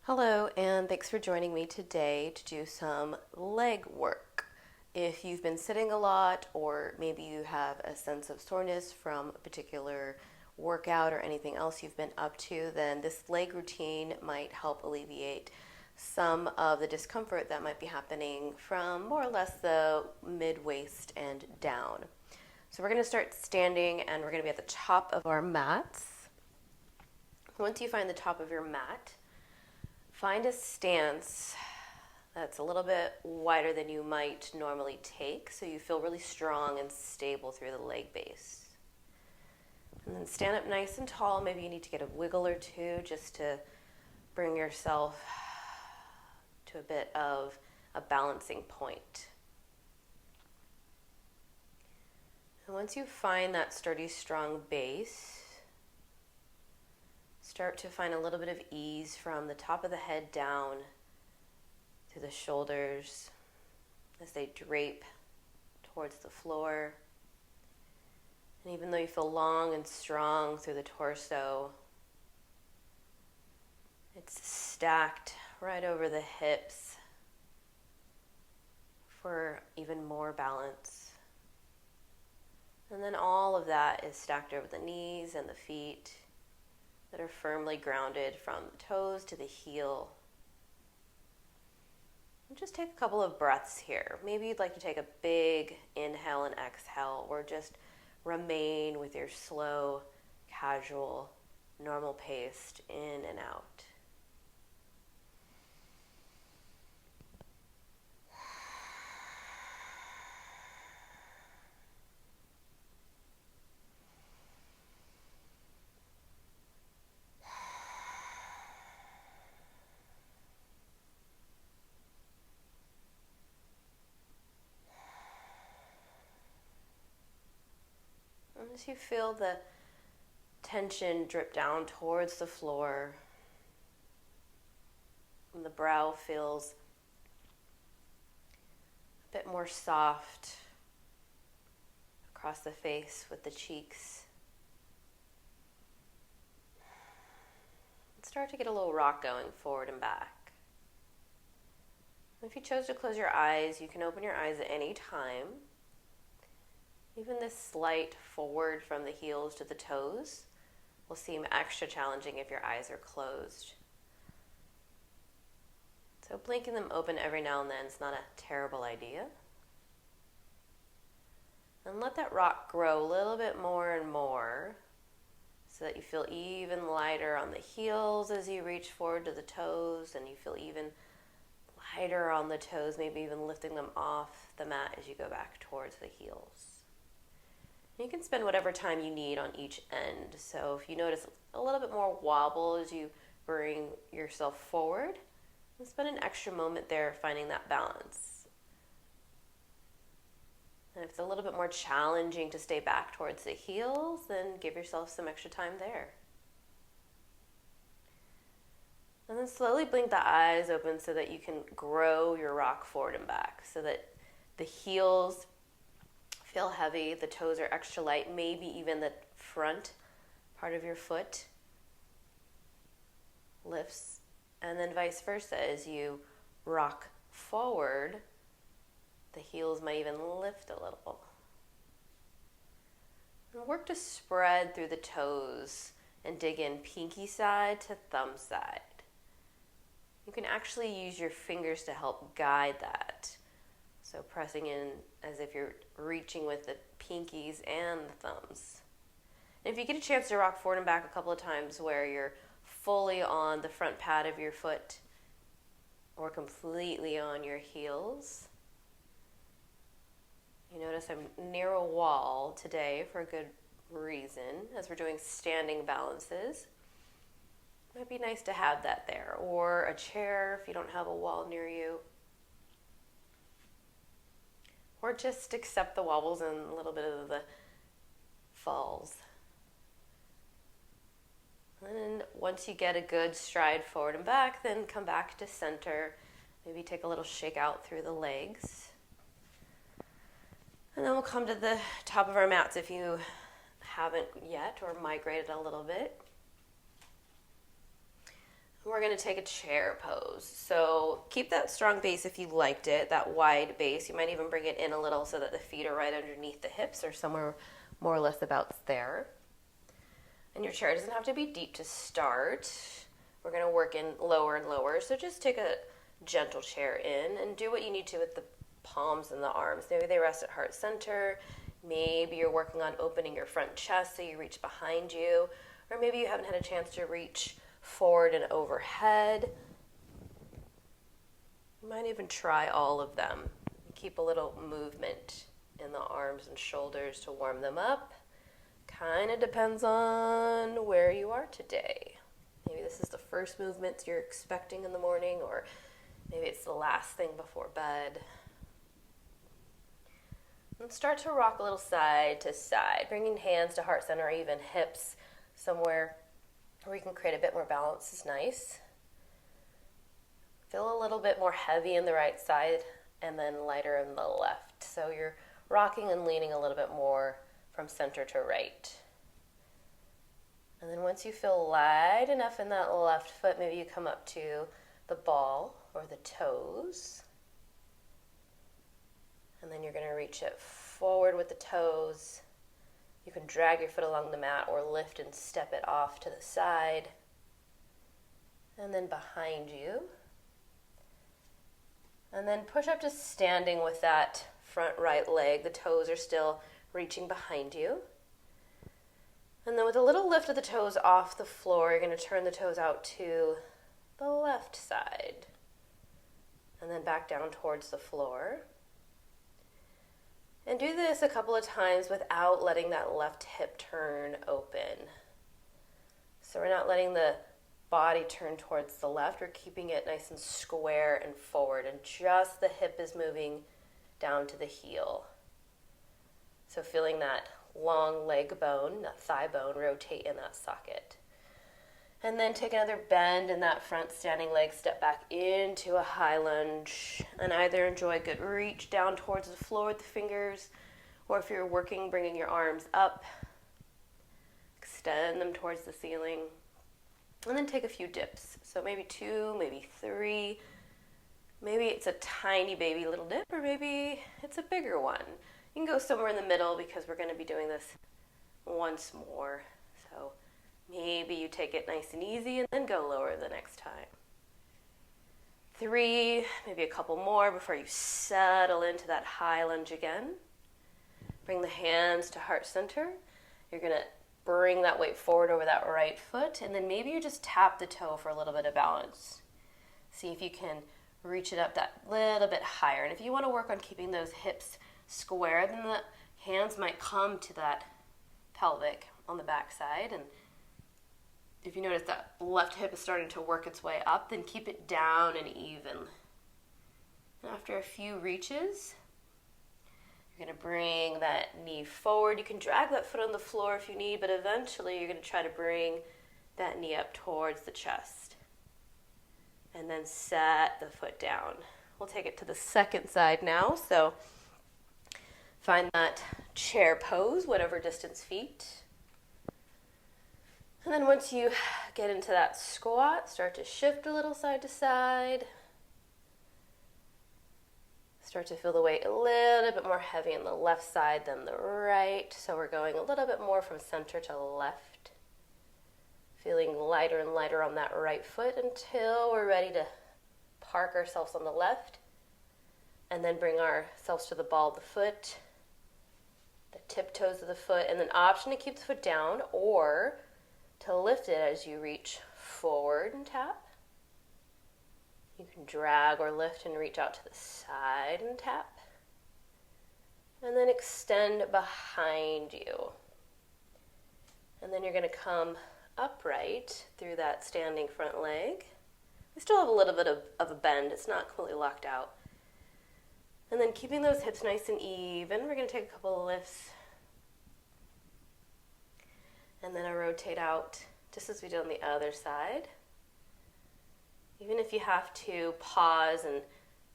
Hello, and thanks for joining me today to do some leg work. If you've been sitting a lot, or maybe you have a sense of soreness from a particular workout or anything else you've been up to, then this leg routine might help alleviate some of the discomfort that might be happening from more or less the mid waist and down. So, we're going to start standing and we're going to be at the top of our mats. Once you find the top of your mat, find a stance that's a little bit wider than you might normally take, so you feel really strong and stable through the leg base. And then stand up nice and tall. Maybe you need to get a wiggle or two just to bring yourself to a bit of a balancing point. And once you find that sturdy, strong base, start to find a little bit of ease from the top of the head down through the shoulders as they drape towards the floor. And even though you feel long and strong through the torso, it's stacked right over the hips for even more balance. And then all of that is stacked over the knees and the feet that are firmly grounded from the toes to the heel. And just take a couple of breaths here. Maybe you'd like to take a big inhale and exhale, or just remain with your slow, casual, normal paced in and out. And as you feel the tension drip down towards the floor, and the brow feels a bit more soft across the face with the cheeks, start to get a little rock going forward and back. If you chose to close your eyes, you can open your eyes at any time. Even this slight forward from the heels to the toes will seem extra challenging if your eyes are closed. So blinking them open every now and then is not a terrible idea. And let that rock grow a little bit more and more so that you feel even lighter on the heels as you reach forward to the toes, and you feel even lighter on the toes, maybe even lifting them off the mat as you go back towards the heels. You can spend whatever time you need on each end. So if you notice a little bit more wobble as you bring yourself forward, then spend an extra moment there finding that balance. And if it's a little bit more challenging to stay back towards the heels, then give yourself some extra time there. And then slowly blink the eyes open so that you can grow your rock forward and back, so that the heels feel heavy, the toes are extra light, maybe even the front part of your foot lifts, and then vice versa. As you rock forward, the heels might even lift a little. And work to spread through the toes and dig in pinky side to thumb side. You can actually use your fingers to help guide that. So pressing in as if you're reaching with the pinkies and the thumbs. And if you get a chance to rock forward and back a couple of times where you're fully on the front pad of your foot or completely on your heels, you notice I'm near a wall today for a good reason, as we're doing standing balances. It might be nice to have that there, or a chair if you don't have a wall near you. Or just accept the wobbles and a little bit of the falls. And then once you get a good stride forward and back, then come back to center. Maybe take a little shake out through the legs. And then we'll come to the top of our mats if you haven't yet or migrated a little bit. We're going to take a chair pose. So keep that strong base if you liked it, that wide base. You might even bring it in a little so that the feet are right underneath the hips or somewhere more or less about there. And your chair doesn't have to be deep to start. We're going to work in lower and lower. So just take a gentle chair in and do what you need to with the palms and the arms. Maybe they rest at heart center. Maybe you're working on opening your front chest so you reach behind you. Or maybe you haven't had a chance to reach forward and overhead. You might even try all of them. Keep a little movement in the arms and shoulders to warm them up. Kind of depends on where you are today. Maybe this is the first movement you're expecting in the morning, or maybe it's the last thing before bed. And start to rock a little side to side, bringing hands to heart center or even hips somewhere where you can create a bit more balance is nice. Feel a little bit more heavy in the right side and then lighter in the left. So you're rocking and leaning a little bit more from center to right. And then once you feel light enough in that left foot, maybe you come up to the ball or the toes. And then you're going to reach it forward with the toes. You can drag your foot along the mat or lift and step it off to the side. And then behind you. And then push up to standing with that front right leg. The toes are still reaching behind you. And then with a little lift of the toes off the floor, you're going to turn the toes out to the left side. And then back down towards the floor. And do this a couple of times without letting that left hip turn open. So we're not letting the body turn towards the left. We're keeping it nice and square and forward. And just the hip is moving down to the heel. So feeling that long leg bone, that thigh bone, rotate in that socket. And then take another bend in that front standing leg, step back into a high lunge, and either enjoy a good reach down towards the floor with the fingers, or if you're working, bringing your arms up, extend them towards the ceiling, and then take a few dips. So maybe 2, maybe 3, maybe it's a tiny baby little dip, or maybe it's a bigger one. You can go somewhere in the middle because we're going to be doing this once more. So maybe you take it nice and easy and then go lower the next time. 3, maybe a couple more before you settle into that high lunge again. Bring the hands to heart center. You're going to bring that weight forward over that right foot, and then maybe you just tap the toe for a little bit of balance. See if you can reach it up that little bit higher. And if you want to work on keeping those hips square, then the hands might come to that pelvic on the back side, and if you notice that left hip is starting to work its way up, then keep it down and even. And after a few reaches, you're going to bring that knee forward. You can drag that foot on the floor if you need, but eventually you're going to try to bring that knee up towards the chest. And then set the foot down. We'll take it to the second side now. So find that chair pose, whatever distance feet. And then once you get into that squat, start to shift a little side to side. Start to feel the weight a little bit more heavy on the left side than the right. So we're going a little bit more from center to left. Feeling lighter and lighter on that right foot until we're ready to park ourselves on the left. And then bring ourselves to the ball of the foot, the tiptoes of the foot, and then option to keep the foot down or to lift it as you reach forward and tap. You can drag or lift and reach out to the side and tap. And then extend behind you. And then you're going to come upright through that standing front leg. We still have a little bit of a bend. It's not completely locked out. And then keeping those hips nice and even, we're going to take a couple of lifts. And then I rotate out just as we did on the other side. Even if you have to pause and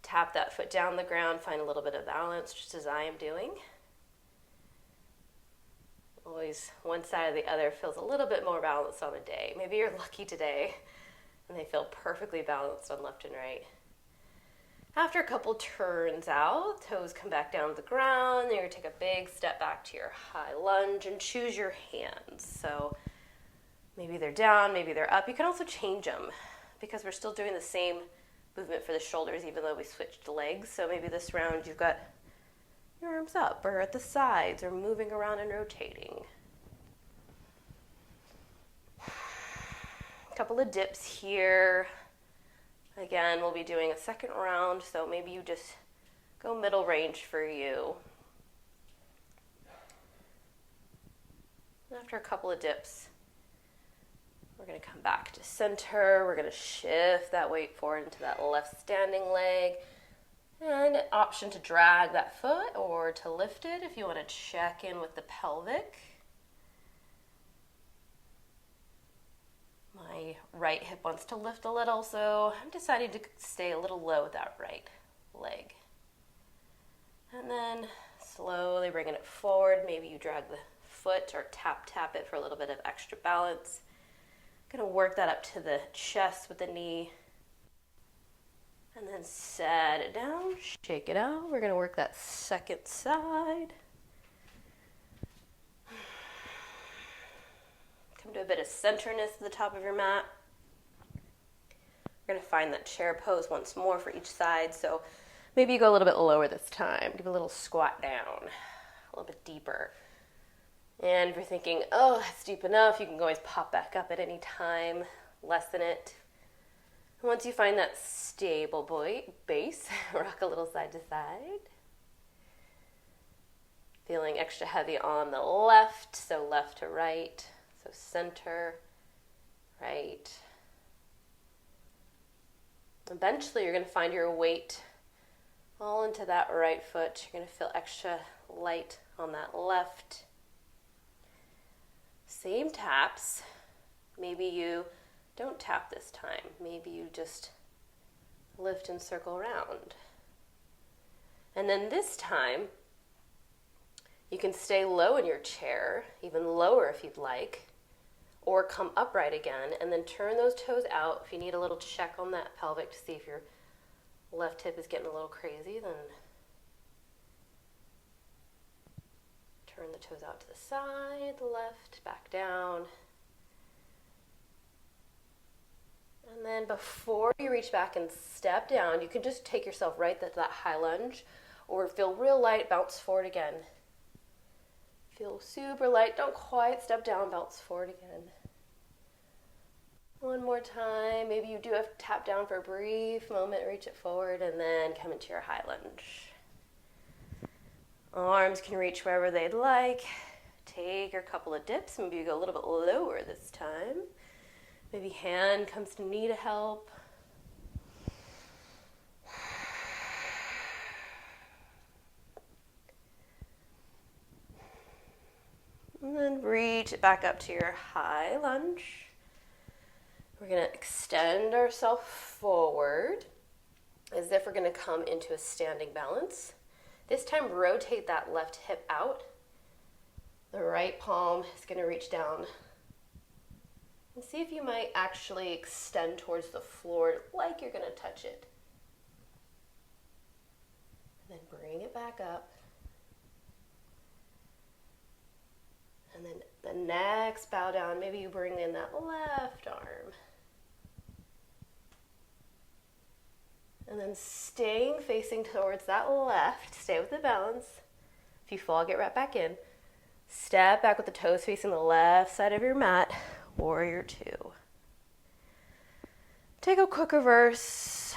tap that foot down the ground, find a little bit of balance, just as I am doing. Always one side or the other feels a little bit more balanced on a day. Maybe you're lucky today And they feel perfectly balanced on left and right. After a couple turns out, toes come back down to the ground. You're going to take a big step back to your high lunge and choose your hands. So maybe they're down, maybe they're up. You can also change them because we're still doing the same movement for the shoulders even though we switched legs. So maybe this round you've got your arms up or at the sides or moving around and rotating. A couple of dips here. Again, we'll be doing a second round, so maybe you just go middle range for you. After a couple of dips, we're going to come back to center. We're going to shift that weight forward into that left standing leg. And option to drag that foot or to lift it if you want to check in with the pelvic. My right hip wants to lift a little, so I'm deciding to stay a little low with that right leg. And then slowly bringing it forward. Maybe you drag the foot or tap it for a little bit of extra balance. Gonna work that up to the chest with the knee. And then set it down, shake it out. We're gonna work that second side. Come to a bit of centerness at the top of your mat. We're going to find that chair pose once more for each side. So maybe you go a little bit lower this time. Give a little squat down, a little bit deeper. And if you're thinking, oh, that's deep enough, you can always pop back up at any time, lessen it. And once you find that stable base, rock a little side to side. Feeling extra heavy on the left, so left to right. So center, right. Eventually you're going to find your weight all into that right foot. You're going to feel extra light on that left. Same taps. Maybe you don't tap this time. Maybe you just lift and circle around. And then this time, you can stay low in your chair, even lower if you'd like, or come upright again, and then turn those toes out. If you need a little check on that pelvic to see if your left hip is getting a little crazy, then turn the toes out to the side, the left, back down. And then before you reach back and step down, you can just take yourself right to that high lunge, or feel real light, bounce forward again. Feel super light, don't quite step down, bounce forward again. One more time, maybe you do have to tap down for a brief moment, reach it forward, and then come into your high lunge. Arms can reach wherever they'd like. Take your couple of dips, maybe you go a little bit lower this time. Maybe hand comes to knee to help. And then reach it back up to your high lunge. We're going to extend ourselves forward as if we're going to come into a standing balance. This time, rotate that left hip out. The right palm is going to reach down. And see if you might actually extend towards the floor like you're going to touch it. And then bring it back up. And then the next bow down, maybe you bring in that left arm. And then staying facing towards that left, stay with the balance. If you fall, get right back in. Step back with the toes facing the left side of your mat, warrior two. Take a quick reverse.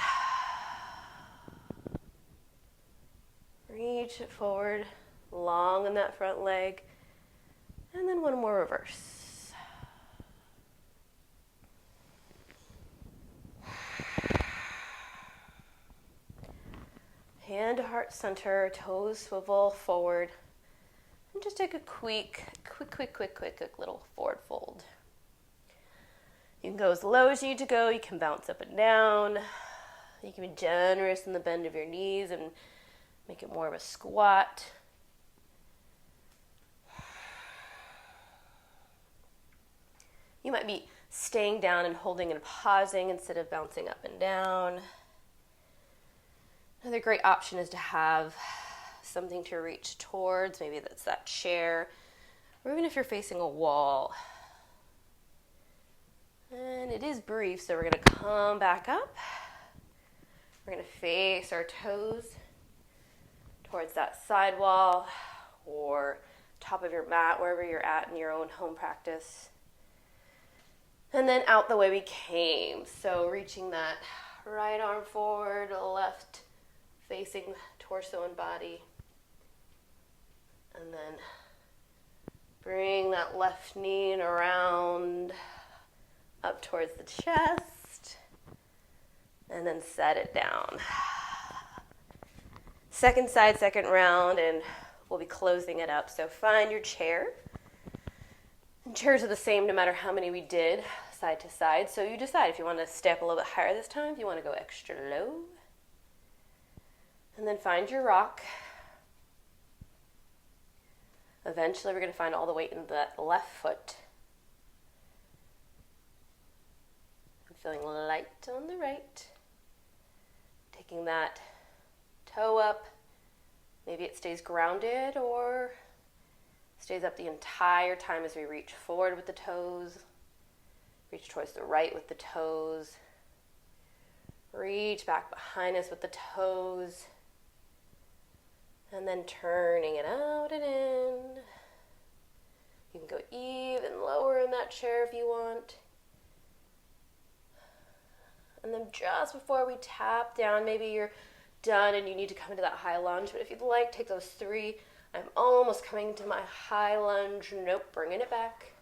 Reach it forward, long in that front leg. And then one more reverse. Hand to heart center, toes swivel forward. And just take a quick little forward fold. You can go as low as you need to go. You can bounce up and down. You can be generous in the bend of your knees and make it more of a squat. You might be staying down and holding and pausing instead of bouncing up and down. Another great option is to have something to reach towards. Maybe that's that chair, or even if you're facing a wall. And it is brief, so we're going to come back up. We're going to face our toes towards that side wall or top of your mat, wherever you're at in your own home practice. And then out the way we came. So reaching that right arm forward, left facing torso and body. And then bring that left knee and around up towards the chest. And then set it down. Second side, second round, and we'll be closing it up. So find your chair. And chairs are the same no matter how many we did, side to side. So you decide if you want to stay up a little bit higher this time, if you want to go extra low. And then find your rock. Eventually we're going to find all the weight in that left foot. I'm feeling light on the right. Taking that toe up. Maybe it stays grounded or stays up the entire time as we reach forward with the toes. Reach towards the right with the toes. Reach back behind us with the toes. And then turning it out and in. You can go even lower in that chair if you want. And then just before we tap down, maybe you're done and you need to come into that high lunge. But if you'd like, take those 3. I'm almost coming to my high lunge. Nope, bringing it back.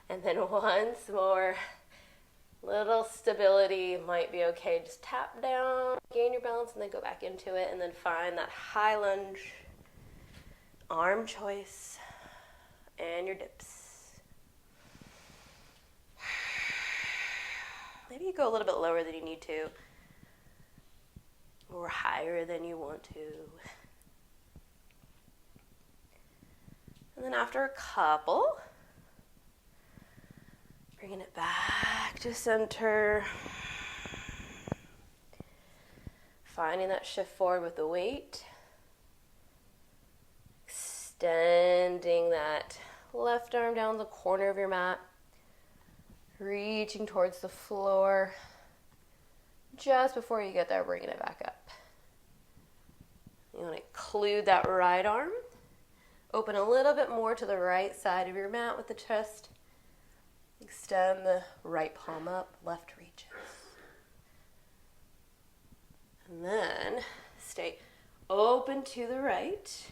And then once more. Little stability might be okay. Just tap down, gain your balance, and then go back into it. And then find that high lunge, arm choice, and your dips. Maybe you go a little bit lower than you need to, or higher than you want to. And then after a couple, bringing it back to center. Finding that shift forward with the weight. Extending that left arm down the corner of your mat. Reaching towards the floor. Just before you get there, bringing it back up. You want to include that right arm. Open a little bit more to the right side of your mat with the chest. Extend the right palm up, left reaches. And then stay open to the right.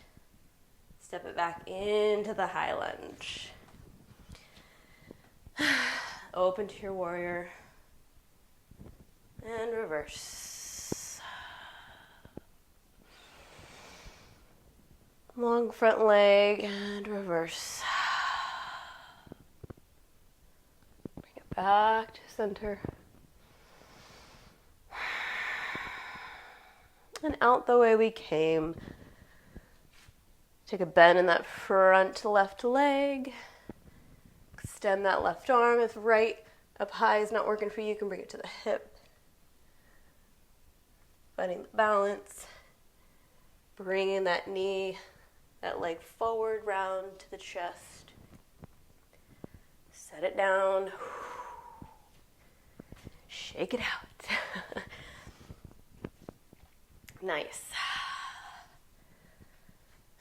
Step it back into the high lunge. Open to your warrior. And reverse. Long front leg and reverse. Back to center. And out the way we came. Take a bend in that front left leg. Extend that left arm. If right up high is not working for you, you can bring it to the hip. Finding the balance. Bringing that knee, that leg forward, round to the chest. Set it down. Shake it out. Nice.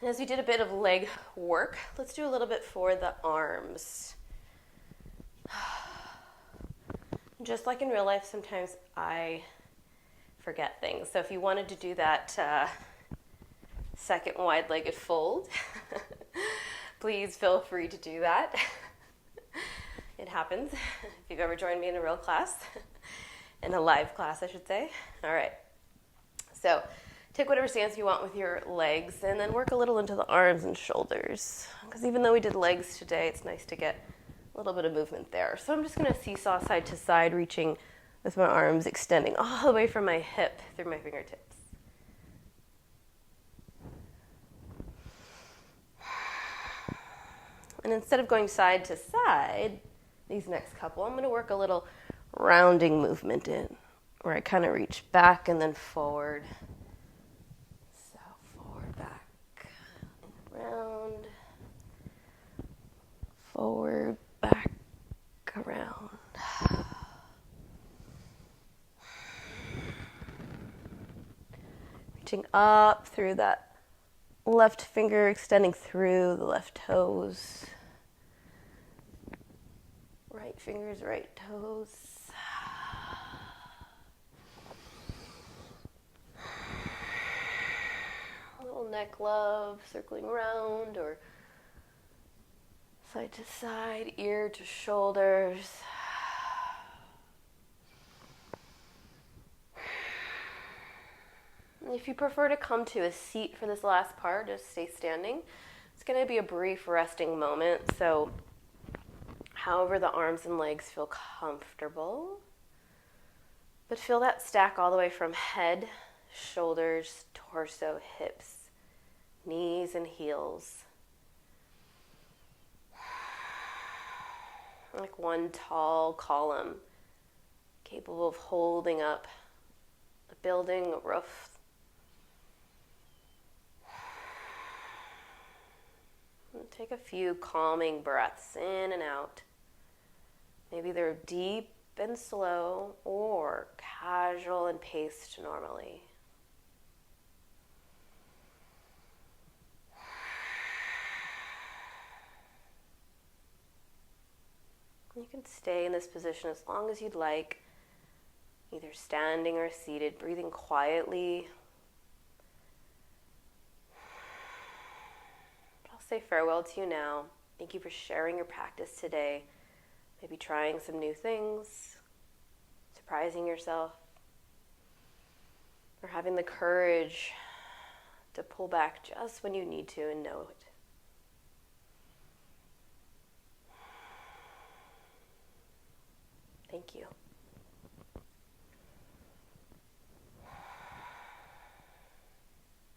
And as we did a bit of leg work, let's do a little bit for the arms. Just like in real life, sometimes I forget things. So if you wanted to do that second wide-legged fold, please feel free to do that. It happens if you've ever joined me in a real class. In a live class, I should say. All right. So take whatever stance you want with your legs and then work a little into the arms and shoulders. Because even though we did legs today, it's nice to get a little bit of movement there. So I'm just going to seesaw side to side, reaching with my arms extending all the way from my hip through my fingertips. And instead of going side to side, these next couple, I'm going to work a little rounding movement in, where I kind of reach back and then forward. So forward, back, round, forward, back, around. Reaching up through that left finger, extending through the left toes. Right fingers, right toes. A little neck love, circling around or side to side, ear to shoulders. If you prefer to come to a seat for this last part, just stay standing. It's going to be a brief resting moment, so however the arms and legs feel comfortable. But feel that stack all the way from head, shoulders, torso, hips, knees, and heels. Like one tall column, capable of holding up a building, a roof. And take a few calming breaths in and out. Maybe they're deep and slow or casual and paced normally. You can stay in this position as long as you'd like, either standing or seated, breathing quietly. But I'll say farewell to you now. Thank you for sharing your practice today. Maybe trying some new things, surprising yourself, or having the courage to pull back just when you need to and know it. Thank you.